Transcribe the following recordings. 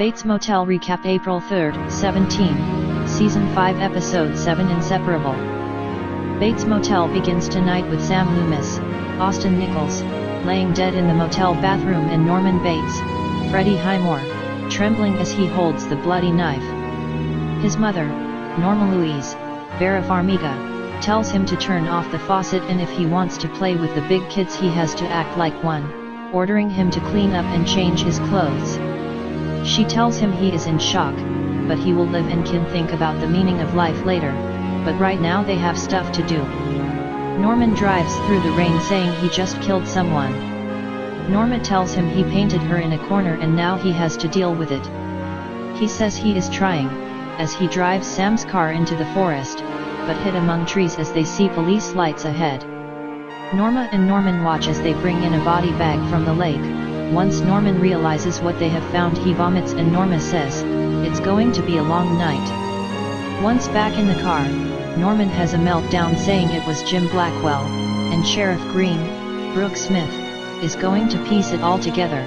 Bates Motel Recap April 3, 17, Season 5 Episode 7 Inseparable. Bates Motel begins tonight with Sam Loomis, Austin Nichols, laying dead in the motel bathroom and Norman Bates, Freddie Highmore, trembling as he holds the bloody knife. His mother, Norma Louise, Vera Farmiga, tells him to turn off the faucet and if he wants to play with the big kids he has to act like one, ordering him to clean up and change his clothes. She tells him he is in shock, but he will live and can think about the meaning of life later, but right now they have stuff to do. Norman drives through the rain saying he just killed someone. Norma tells him he painted her in a corner and now he has to deal with it. He says he is trying, as he drives Sam's car into the forest, but hid among trees as they see police lights ahead. Norma and Norman watch as they bring in a body bag from the lake. Once Norman realizes what they have found, he vomits and Norma says, "It's going to be a long night." Once back in the car, Norman has a meltdown saying it was Jim Blackwell, and Sheriff Greene, Brooke Smith, is going to piece it all together.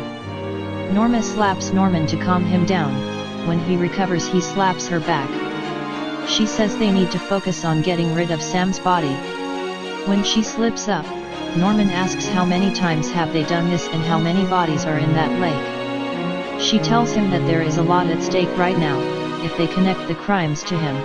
Norma slaps Norman to calm him down. When he recovers, he slaps her back. She says they need to focus on getting rid of Sam's body. When she slips up, Norman asks how many times have they done this and how many bodies are in that lake. She tells him that there is a lot at stake right now. If they connect the crimes to him,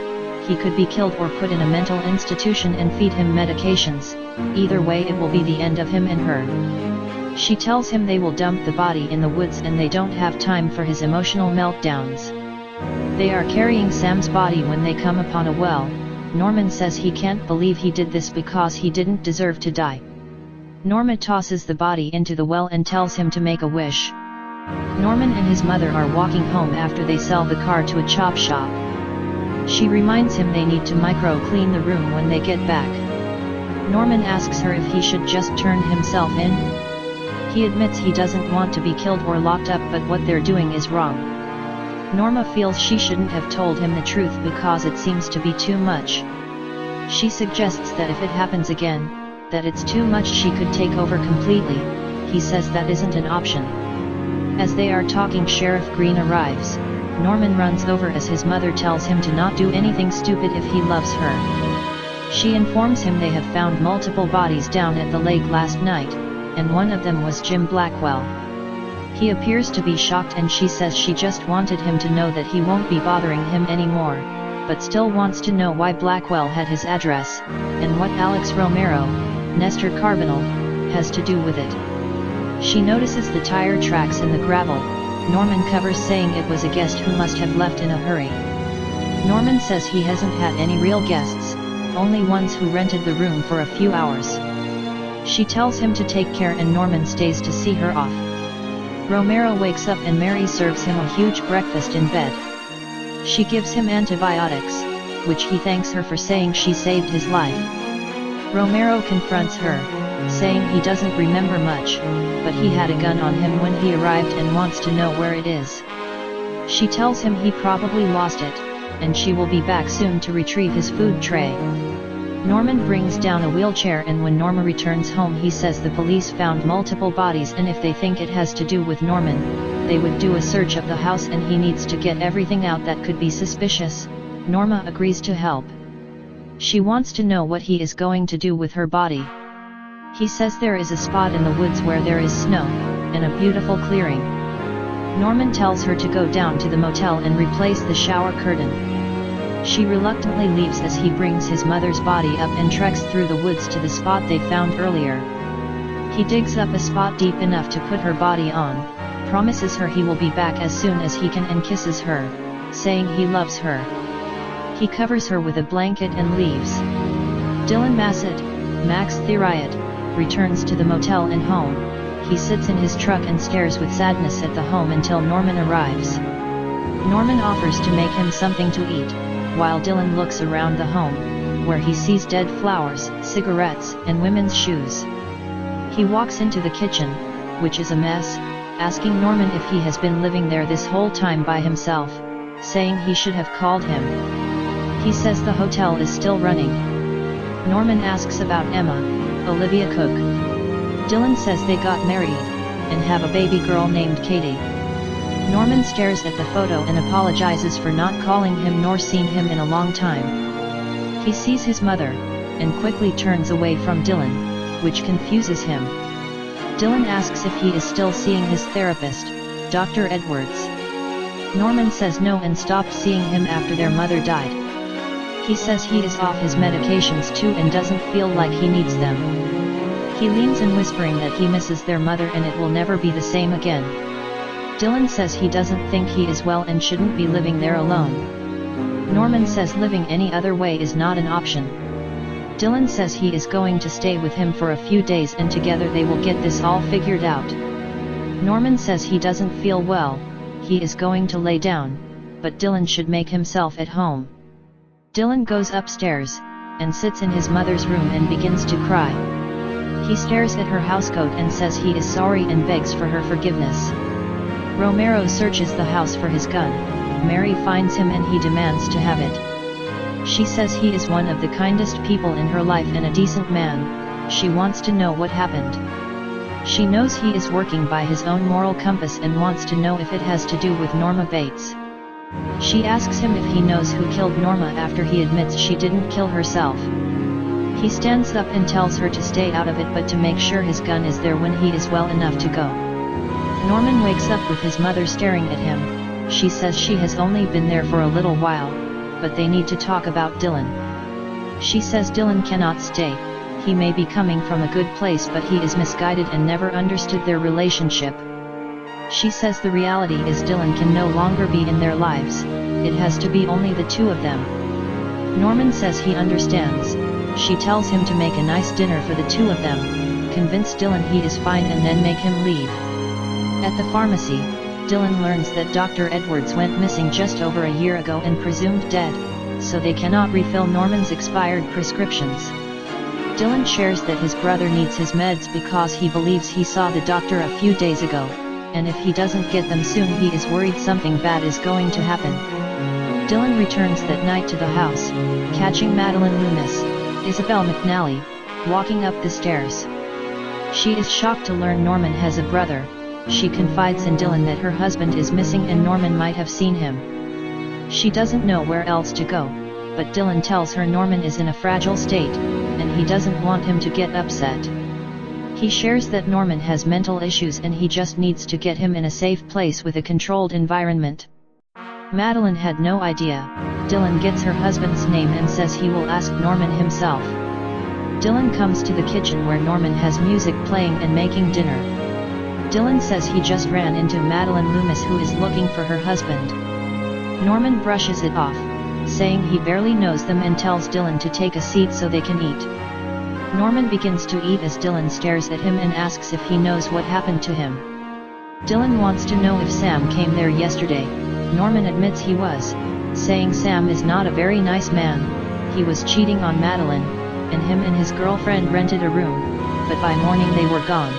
he could be killed or put in a mental institution and feed him medications. Either way, it will be the end of him and her. She tells him they will dump the body in the woods and they don't have time for his emotional meltdowns. They are carrying Sam's body when they come upon a well. Norman says he can't believe he did this because he didn't deserve to die. Norma tosses the body into the well and tells him to make a wish. Norman and his mother are walking home after they sell the car to a chop shop. She reminds him they need to micro-clean the room when they get back. Norman asks her if he should just turn himself in. He admits he doesn't want to be killed or locked up, but what they're doing is wrong. Norma feels she shouldn't have told him the truth because it seems to be too much. She suggests that if it happens again, that it's too much, she could take over completely. He says that isn't an option. As they are talking, Sheriff Greene arrives. Norman runs over as his mother tells him to not do anything stupid if he loves her. She informs him they have found multiple bodies down at the lake last night, and one of them was Jim Blackwell. He appears to be shocked and she says she just wanted him to know that he won't be bothering him anymore, but still wants to know why Blackwell had his address, and what Alex Romero, Nestor Carbonell, has to do with it. She notices the tire tracks in the gravel. Norman covers saying it was a guest who must have left in a hurry. Norman says he hasn't had any real guests, only ones who rented the room for a few hours. She tells him to take care and Norman stays to see her off. Romero wakes up and Mary serves him a huge breakfast in bed. She gives him antibiotics, which he thanks her for saying she saved his life. Romero confronts her, saying he doesn't remember much, but he had a gun on him when he arrived and wants to know where it is. She tells him he probably lost it, and she will be back soon to retrieve his food tray. Norman brings down a wheelchair and when Norma returns home he says the police found multiple bodies and if they think it has to do with Norman, they would do a search of the house and he needs to get everything out that could be suspicious. Norma agrees to help. She wants to know what he is going to do with her body. He says there is a spot in the woods where there is snow, and a beautiful clearing. Norman tells her to go down to the motel and replace the shower curtain. She reluctantly leaves as he brings his mother's body up and treks through the woods to the spot they found earlier. He digs up a spot deep enough to put her body on, promises her he will be back as soon as he can and kisses her, saying he loves her. He covers her with a blanket and leaves. Dylan Massett, Max Theriot, returns to the motel and home. He sits in his truck and stares with sadness at the home until Norman arrives. Norman offers to make him something to eat, while Dylan looks around the home, where he sees dead flowers, cigarettes, and women's shoes. He walks into the kitchen, which is a mess, asking Norman if he has been living there this whole time by himself, saying he should have called him. He says the hotel is still running. Norman asks about Emma, Olivia Cook. Dylan says they got married, and have a baby girl named Katie. Norman stares at the photo and apologizes for not calling him nor seen him in a long time. He sees his mother, and quickly turns away from Dylan, which confuses him. Dylan asks if he is still seeing his therapist, Dr. Edwards. Norman says no and stopped seeing him after their mother died. He says he is off his medications too and doesn't feel like he needs them. He leans in whispering that he misses their mother and it will never be the same again. Dylan says he doesn't think he is well and shouldn't be living there alone. Norman says living any other way is not an option. Dylan says he is going to stay with him for a few days and together they will get this all figured out. Norman says he doesn't feel well, he is going to lay down, but Dylan should make himself at home. Dylan goes upstairs, and sits in his mother's room and begins to cry. He stares at her housecoat and says he is sorry and begs for her forgiveness. Romero searches the house for his gun. Mary finds him and he demands to have it. She says he is one of the kindest people in her life and a decent man. She wants to know what happened. She knows he is working by his own moral compass and wants to know if it has to do with Norma Bates. She asks him if he knows who killed Norma after he admits she didn't kill herself. He stands up and tells her to stay out of it but to make sure his gun is there when he is well enough to go. Norman wakes up with his mother staring at him. She says she has only been there for a little while, but they need to talk about Dylan. She says Dylan cannot stay. He may be coming from a good place but he is misguided and never understood their relationship. She says the reality is Dylan can no longer be in their lives, it has to be only the two of them. Norman says he understands. She tells him to make a nice dinner for the two of them, convince Dylan he is fine and then make him leave. At the pharmacy, Dylan learns that Dr. Edwards went missing just over a year ago and presumed dead, so they cannot refill Norman's expired prescriptions. Dylan shares that his brother needs his meds because he believes he saw the doctor a few days ago, and if he doesn't get them soon he is worried something bad is going to happen. Dylan returns that night to the house, catching Madeleine Loomis, Isabel McNally, walking up the stairs. She is shocked to learn Norman has a brother. She confides in Dylan that her husband is missing and Norman might have seen him. She doesn't know where else to go, but Dylan tells her Norman is in a fragile state, and he doesn't want him to get upset. He shares that Norman has mental issues and he just needs to get him in a safe place with a controlled environment. Madeleine had no idea. Dylan gets her husband's name and says he will ask Norman himself. Dylan comes to the kitchen where Norman has music playing and making dinner. Dylan says he just ran into Madeleine Loomis who is looking for her husband. Norman brushes it off, saying he barely knows them and tells Dylan to take a seat so they can eat. Norman begins to eat as Dylan stares at him and asks if he knows what happened to him. Dylan wants to know if Sam came there yesterday. Norman admits he was, saying Sam is not a very nice man. He was cheating on Madeleine, and him and his girlfriend rented a room, but by morning they were gone.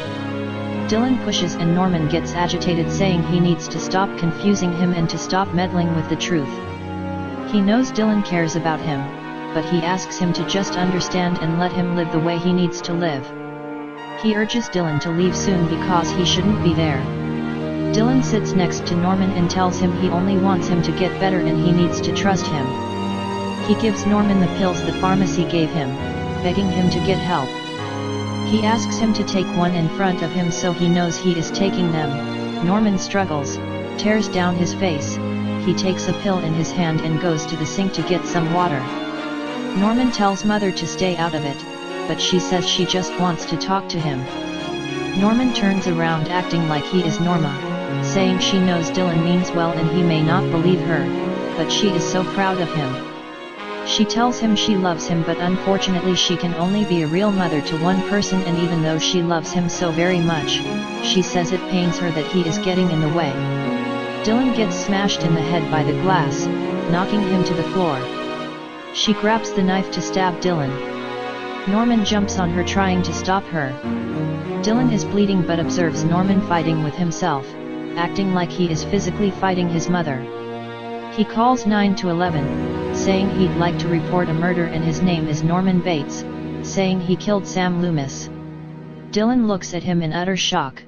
Dylan pushes and Norman gets agitated saying he needs to stop confusing him and to stop meddling with the truth. He knows Dylan cares about him, but he asks him to just understand and let him live the way he needs to live. He urges Dylan to leave soon because he shouldn't be there. Dylan sits next to Norman and tells him he only wants him to get better and he needs to trust him. He gives Norman the pills the pharmacy gave him, begging him to get help. He asks him to take one in front of him so he knows he is taking them. Norman struggles, tears down his face. He takes a pill in his hand and goes to the sink to get some water. Norman tells Mother to stay out of it, but she says she just wants to talk to him. Norman turns around acting like he is Norma, saying she knows Dylan means well and he may not believe her, but she is so proud of him. She tells him she loves him but unfortunately she can only be a real mother to one person and even though she loves him so very much, she says it pains her that he is getting in the way. Dylan gets smashed in the head by the glass, knocking him to the floor. She grabs the knife to stab Dylan. Norman jumps on her trying to stop her. Dylan is bleeding but observes Norman fighting with himself, acting like he is physically fighting his mother. He calls 911, saying he'd like to report a murder and his name is Norman Bates, saying he killed Sam Loomis. Dylan looks at him in utter shock.